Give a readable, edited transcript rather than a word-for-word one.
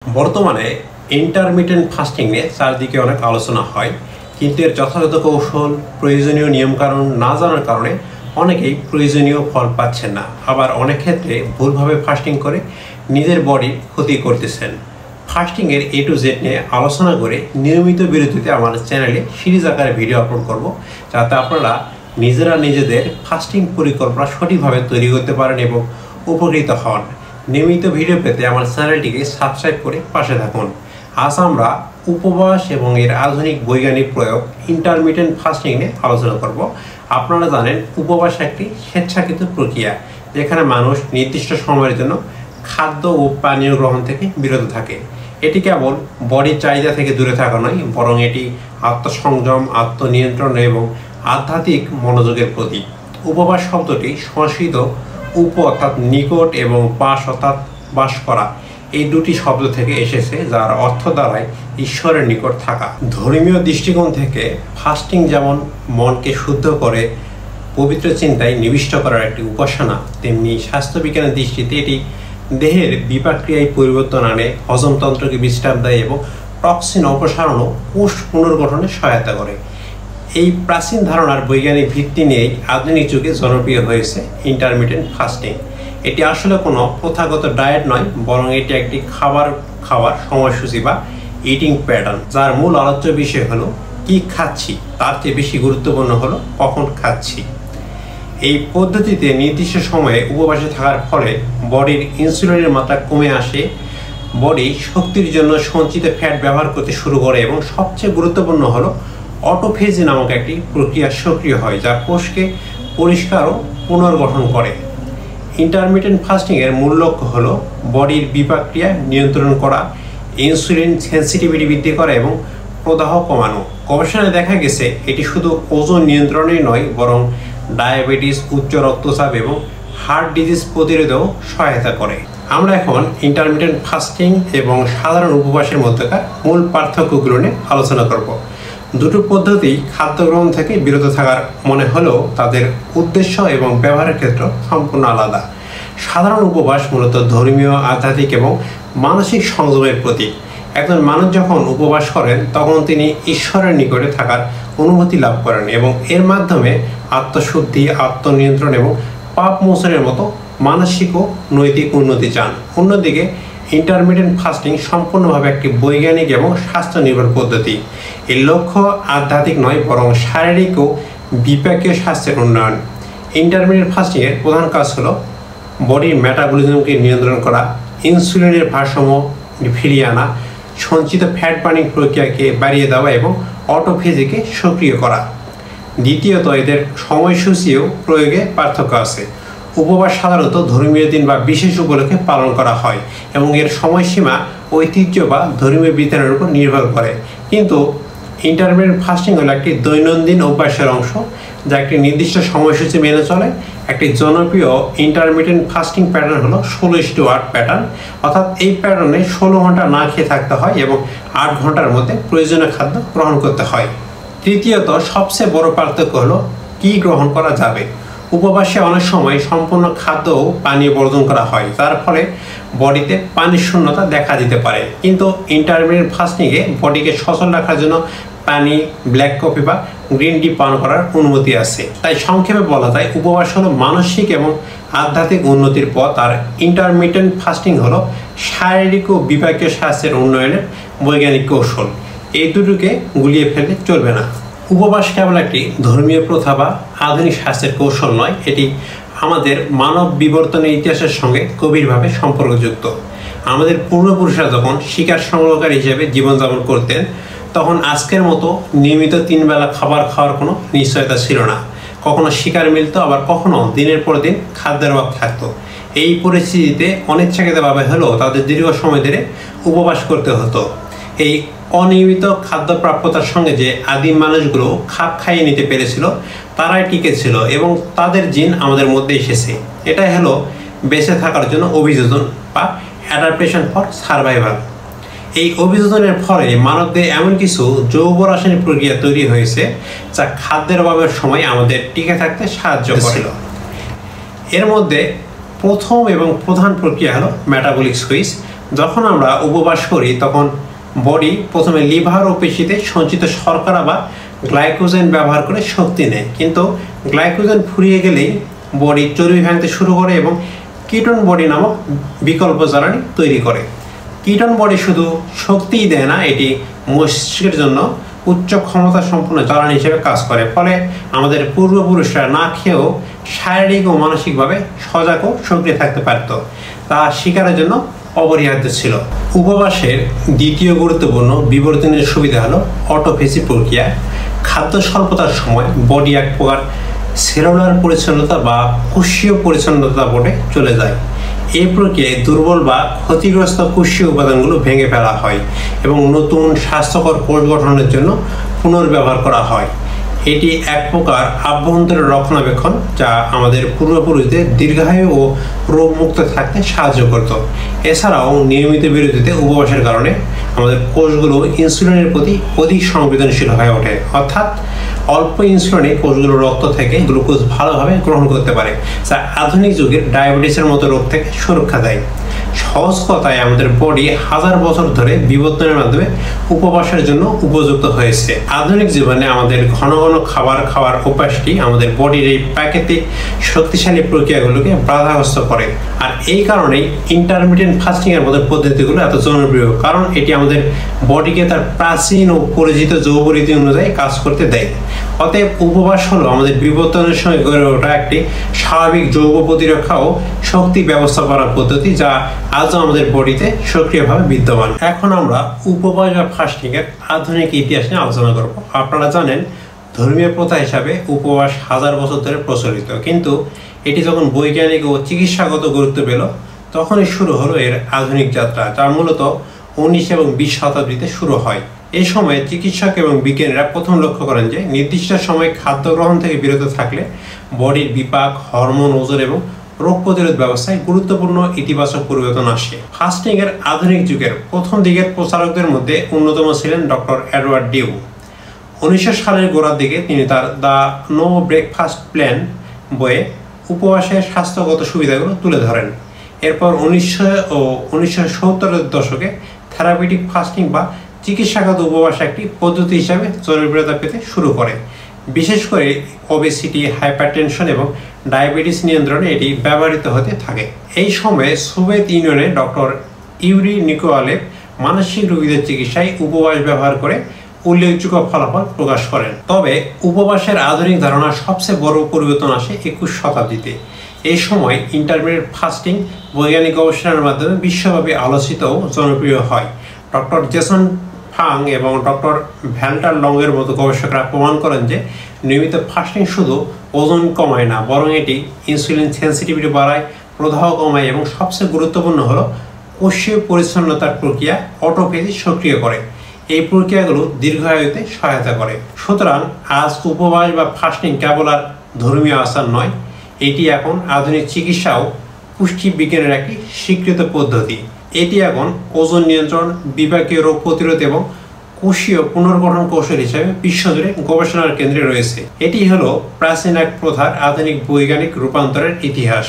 বর্তমানে intermittent fasting নিয়ে চারদিকে অনেক আলোচনা হয়, কিন্তু এর যথাযথ কৌশল, প্রয়োজনীয় নিয়মকানুন না জানার কারণে অনেকেই প্রয়োজনীয় ফল পাচ্ছেন না। আবার অনেক ক্ষেত্রে ভুলভাবে ফাস্টিং করে নিজের বডির ক্ষতি করতেছেন। ফাস্টিংয়ের A to Z নিয়ে আলোচনা করে নিয়মিত বিরতিতে আমার চ্যানেলে সিরিজ আকারে ভিডিও আপলোড করব, যাতে আপনারা নিজেরা নিজেদের ফাস্টিং পরিকল্পনা সঠিকভাবে তৈরি করতে পারেন এবং উপকৃত হন। নিয়মিত ভিডিও পেতে আমার চ্যানেলটিকে সাবস্ক্রাইব করে পাশে থাকুন। আজ আমরা উপবাস এবং এর আধুনিক বৈজ্ঞানিক প্রয়োগ ইন্টারমিটেন্ট ফাস্টিং নিয়ে আলোচনা করব। আপনারা জানেন, উপবাস একটি স্বেচ্ছাকৃত প্রক্রিয়া, যেখানে মানুষ নির্দিষ্ট সময়ের জন্য খাদ্য ও পানীয় গ্রহণ থেকে বিরত থাকে। এটি কেবল বডির চাহিদা থেকে দূরে থাকা নয়, বরং এটি আত্মসংযম, আত্মনিয়ন্ত্রণ এবং আধ্যাত্মিক মনোযোগের প্রতীক। উপবাস শব্দটি সংস্কৃত উপ অর্থাৎ নিকট এবং বাস অর্থাৎ বাস করা, এই দুটি শব্দ থেকে এসেছে, যার অর্থ দাঁড়ায় ঈশ্বরের নিকট থাকা। ধর্মীয় দৃষ্টিকোণ থেকে ফাস্টিং যেমন মনকে শুদ্ধ করে পবিত্র চিন্তায় নিবিষ্ট করার একটি উপাসনা, তেমনি স্বাস্থ্যবিজ্ঞানের দৃষ্টিতে এটি দেহের বিপাক্রিয়ায় পরিবর্তন আনে, হজমতন্ত্রকে বিশ্রাম দেয় এবং টক্সিন অপসারণ ও কোষ পুনর্গঠনে সহায়তা করে। এই প্রাচীন ধারণার বৈজ্ঞানিক ভিত্তি নিয়েই আধুনিক যুগে জনপ্রিয় হয়েছে ইন্টারমিটেন্ট ফাস্টিং। এটি আসলে কোনো প্রথাগত ডায়েট নয়, বরং এটি একটি খাওয়ার সময়সূচি বা ইটিং প্যাটার্ন, যার মূল আলোচ্য বিষয় হলো কি খাচ্ছি, তার চেয়ে বেশি গুরুত্বপূর্ণ হলো কখন খাচ্ছি। এই পদ্ধতিতে নির্দিষ্ট সময়ে উপবাসে থাকার ফলে বডির ইনসুলিনের মাত্রা কমে আসে, বডি শক্তির জন্য সঞ্চিত ফ্যাট ব্যবহার করতে শুরু করে এবং সবচেয়ে গুরুত্বপূর্ণ হলো অটোফেজ নামক একটি প্রক্রিয়া সক্রিয় হয়, যা কোষকে পরিষ্কার ও পুনর্গঠন করে। ইন্টারমিটেন্ট ফাস্টিংয়ের মূল লক্ষ্য হলো বডির বিপাক্রিয়া নিয়ন্ত্রণ করা, ইনসুলিন সেন্সিটিভিটি বৃদ্ধি করা এবং প্রদাহ কমানো। গবেষণায় দেখা গেছে এটি শুধু ওজন নিয়ন্ত্রণেই নয়, বরং ডায়াবেটিস, উচ্চ রক্তচাপ এবং হার্ট ডিজিজ প্রতিরোধেও সহায়তা করে। আমরা এখন ইন্টারমিটেন্ট ফাস্টিং এবং সাধারণ উপবাসের মধ্যকার মূল পার্থক্যগুলো নিয়ে আলোচনা করব। দুটো পদ্ধতি খাদ্য গ্রহণ থেকে বিরত থাকার মনে হলেও তাদের উদ্দেশ্য এবং ব্যবহারের ক্ষেত্র সম্পূর্ণ আলাদা। সাধারণ উপবাস মূলত ধর্মীয়, আধ্যাত্মিক এবং মানসিক সংযমের প্রতীক। একজন মানুষ যখন উপবাস করেন, তখন তিনি ঈশ্বরের নিকটে থাকার অনুভূতি লাভ করেন এবং এর মাধ্যমে আত্মশুদ্ধি, আত্মনিয়ন্ত্রণ এবং পাপ মোচনের মতো মানসিক ও নৈতিক উন্নতি চান। অন্যদিকে ইন্টারমিটেন্ট ফাস্টিং সম্পূর্ণভাবে একটি বৈজ্ঞানিক এবং স্বাস্থ্য নির্ভর পদ্ধতি। এর লক্ষ্য আধ্যাত্মিক নয়, বরং শারীরিক ও বিপাকীয় স্বাস্থ্যের উন্নয়ন। ইন্টারমিটেন্ট ফাস্টিংয়ের প্রধান কাজ হলো বডির মেটাবলিজমকে নিয়ন্ত্রণ করা, ইনসুলিনের ভারসাম্য ফিরিয়ে আনা, সঞ্চিত ফ্যাট বার্নিং প্রক্রিয়াকে বাড়িয়ে দেওয়া এবং অটোফেজিকে সক্রিয় করা। দ্বিতীয়ত, এদের সময়সূচি ও প্রয়োগে পার্থক্য আছে। উপবাস সাধারণত ধর্মীয় দিন বা বিশেষ উপলক্ষে পালন করা হয় এবং এর সময়সীমা ঐতিহ্য বা ধর্মীয় বিধানের উপর নির্ভর করে, কিন্তু ইন্টারমিটেন্ট ফাস্টিং হলো একটি দৈনন্দিন অভ্যাসের অংশ, যা একটি নির্দিষ্ট সময়সূচি মেনে চলে। একটি জনপ্রিয় ইন্টারমিটেন্ট ফাস্টিং প্যাটার্ন হলো 16:8 প্যাটার্ন, অর্থাৎ এই প্যাটার্নে 16 ঘন্টা না খেয়ে থাকতে হয় এবং 8 ঘন্টার মধ্যে প্রয়োজনীয় খাদ্য গ্রহণ করতে হয়। তৃতীয়ত, সবচেয়ে বড় পার্থক্য হলো কি গ্রহণ করা যাবে। উপবাসে অনেক সময় সম্পূর্ণ খাদ্য ও পানীয় বর্জন করা হয়, যার ফলে বডিতে পানির শূন্যতা দেখা দিতে পারে, কিন্তু ইন্টারমিটেন্ট ফাস্টিংয়ে বডিকে সচল রাখার জন্য পানি, ব্ল্যাক কফি বা গ্রিন টি পান করার অনুমতি আছে। তাই সংক্ষেপে বলা যায়, উপবাস হলো মানসিক এবং আধ্যাত্মিক উন্নতির পথ, আর ইন্টারমিটেন্ট ফাস্টিং হলো শারীরিক ও বিপাকীয় স্বাস্থ্যের উন্নয়নের বৈজ্ঞানিক কৌশল। এই দুটোকে গুলিয়ে ফেললে চলবে না। উপবাস কেবল একটি ধর্মীয় প্রথা বা আধুনিক স্বাস্থ্যের কৌশল নয়, এটি আমাদের মানব বিবর্তনের ইতিহাসের সঙ্গে গভীরভাবে সম্পর্কযুক্ত। আমাদের পূর্বপুরুষরা যখন শিকার সংগ্রহকারী হিসেবে জীবনযাপন করতেন, তখন আজকের মতো নিয়মিত 3 বেলা খাবার খাওয়ার কোনো নিশ্চয়তা ছিল না। কখনো শিকার মিলত, আবার কখনো দিনের পর দিন খাদ্যের অভাব থাকতো। এই পরিস্থিতিতে অনিচ্ছাকৃতভাবে হলেও তাদের দীর্ঘ সময় ধরে উপবাস করতে হতো। এই অনিয়মিত খাদ্য প্রাপ্যতার সঙ্গে যে আদিম মানুষগুলো খাপ খাইয়ে নিতে পেরেছিল, তারাই টিকে ছিল এবং তাদের জিন আমাদের মধ্যে এসেছে। এটাই হলো বেঁচে থাকার জন্য অভিযোজন বা অ্যাডাপ্টেশন ফর সার্ভাইভাল। এই অভিযোজনের ফলে মানবদের এমন কিছু জৈব রাসায়নিক প্রক্রিয়া তৈরি হয়েছে, যা খাদ্যের অভাবের সময় আমাদের টিকে থাকতে সাহায্য করেছিল। এর মধ্যে প্রথম এবং প্রধান প্রক্রিয়া হলো মেটাবলিক সুইচ যখন আমরা উপবাস করি তখন বডি প্রথমে লিভার ও পেশিতে সঞ্চিত শর্করা বা গ্লাইকোজেন ব্যবহার করে শক্তি নেয়, কিন্তু গ্লাইকোজেন ফুরিয়ে গেলেই বডি চর্বি ভাঙতে শুরু করে এবং কিটোন বডি নামক বিকল্প জ্বালানি তৈরি করে। কিটোন বডি শুধু শক্তিই দেয় না, এটি মস্তিষ্কের জন্য উচ্চ ক্ষমতা সম্পন্ন জ্বালানি হিসেবে কাজ করে। ফলে আমাদের পূর্বপুরুষরা না খেয়েও শারীরিক ও মানসিকভাবে সজাগ ও সক্রিয় থাকতে পারত, তা শিকারের জন্য অপরিহার্য ছিল। উপবাসের দ্বিতীয় গুরুত্বপূর্ণ বিবর্তনের সুবিধা হলো অটোফেজি প্রক্রিয়া। খাদ্য স্বল্পতার সময় বডি এক প্রকার সেলুলার পরিচ্ছন্নতা বা কোষীয় পরিচ্ছন্নতা বোর্ডে চলে যায়। এই প্রক্রিয়ায় দুর্বল বা ক্ষতিগ্রস্ত কোষীয় উপাদানগুলো ভেঙে ফেলা হয় এবং নতুন স্বাস্থ্যকর কোষ গঠনের জন্য পুনর্ব্যবহার করা হয়। এটি এক প্রকার আভ্যন্তরীণ রক্ষণাবেক্ষণ যা আমাদের পূর্বপুরুষদের দীর্ঘায়ু ও রোগমুক্ত থাকতে সাহায্য করত। এছাড়াও নিয়মিত বিরতিতে উপবাসের কারণে আমাদের কোষগুলো ইনসুলিনের প্রতি অধিক সংবেদনশীল হয়ে ওঠে, অর্থাৎ অল্প ইনসুলিনে কোষগুলো রক্ত থেকে গ্লুকোজ ভালোভাবে গ্রহণ করতে পারে, যা আধুনিক যুগের ডায়াবেটিসের মতো রোগ থেকে সুরক্ষা দেয়। সহজ কথায় আমাদের বডি হাজার বছর ধরে বিবর্তনের মাধ্যমে উপবাসের জন্য উপযুক্ত হয়েছে। আধুনিক জীবনে আমাদের ঘন ঘন খাবার খাওয়ার অভ্যাসটি আমাদের বডির এই প্রাকৃতিক শক্তিশালী প্রক্রিয়াগুলোকে বাধাগ্রস্ত করে। আর এই কারণেই ইন্টারমিটেন্ট ফাস্টিং এর মতো পদ্ধতিগুলো এত জনপ্রিয়, কারণ এটি আমাদের বডিকে তার প্রাচীন ও পরিচিত যৌগ রীতি অনুযায়ী কাজ করতে দেয়। অতএব উপবাস হলো আমাদের বিবর্তনের সময় গড়ে ওঠা একটি স্বাভাবিক যৌগ প্রতিরক্ষা ও শক্তি ব্যবস্থাপনার পদ্ধতি, যা আজও আমাদের বডিতে সক্রিয়ভাবে বিদ্যমান। এখন আমরা উপবাস বা ফাস্টিং এর আধুনিক ইতিহাস নিয়ে আলোচনা করব। আপনারা জানেন ধর্মীয় প্রথা হিসাবে উপবাস হাজার বছর ধরে প্রচলিত, কিন্তু এটি যখন বৈজ্ঞানিক ও চিকিৎসাগত গুরুত্ব পেল তখনই শুরু হলো এর আধুনিক যাত্রা, যা মূলত 19 এবং 20 শতাব্দীতে শুরু হয়। এই সময় চিকিৎসক এবং বিজ্ঞানীরা প্রথম লক্ষ্য করেন যে নির্দিষ্ট সময় খাদ্য গ্রহণ থেকে বিরত থাকলে বডির বিপাক, হরমোন, ওজন এবং রোগ প্রতিরোধ ব্যবস্থায় গুরুত্বপূর্ণ ইতিবাচক পরিবর্তন আসে। ফাস্টিং এর আধুনিক যুগের প্রথম দিকের প্রচারকদের মধ্যে অন্যতম ছিলেন ডক্টর এডওয়ার্ড ডিউ। 1900 সালের গোড়ার দিকে তিনি তার দ্য নো ব্রেকফাস্ট প্ল্যান বইয়ে উপবাসের স্বাস্থ্যগত সুবিধাগুলো তুলে ধরেন। এরপর 1900 ও 1970-এর দশকে থেরাপিউটিক ফাস্টিং বা চিকিৎসাগত উপবাস একটি পদ্ধতি হিসাবে জনপ্রিয়তা পেতে শুরু করে। বিশেষ করে ওবেসিটি, হাইপারটেনশন এবং ডায়াবেটিস নিয়ন্ত্রণে এটি ব্যবহৃত হতে থাকে। এই সময়ে সোভিয়েত ইউনিয়নে ডক্টর ইউরি নিকোলেভ মানসিক রোগীদের চিকিৎসায় উপবাস ব্যবহার করে উল্লেখযোগ্য ফলাফল প্রকাশ করেন। তবে উপবাসের আধুনিক ধারণা সবচেয়ে বড় পরিবর্তন আসে 21 শতাব্দীতে। এই সময় ইন্টারমিটেন্ট ফাস্টিং বৈজ্ঞানিক গবেষণার মাধ্যমে বিশ্বব্যাপী আলোচিত ও জনপ্রিয় হয়। ডক্টর জেসন ফাং এবং ডক্টর ভ্যাল্টার লংয়ের মতো গবেষকরা প্রমাণ করেন যে নিয়মিত ফাস্টিং শুধু ওজন কমায় না, বরং এটি ইনসুলিন সেন্সিটিভিটি বাড়ায়, প্রদাহ কমায় এবং সবচেয়ে গুরুত্বপূর্ণ হলো কোষীয় পরিচ্ছন্নতার প্রক্রিয়া অটোফেজি সক্রিয় করে। এই প্রক্রিয়াগুলো দীর্ঘায়ুতে সহায়তা করে। সুতরাং আজ উপবাস বা ফাস্টিং কেবল আর ধর্মীয় আচার নয়, এটি এখন আধুনিক চিকিৎসা ও পুষ্টি বিজ্ঞানের একটি স্বীকৃত পদ্ধতি। এটি এখন ওজন নিয়ন্ত্রণ, বিপাকীয় রোগ প্রতিরোধ এবং কোষীয় পুনর্গঠন কৌশল হিসেবে বিশ্বজুড়ে গবেষণার কেন্দ্রে রয়েছে। এটি হলো প্রাচীন এক প্রথার আধুনিক বৈজ্ঞানিক রূপান্তরের ইতিহাস।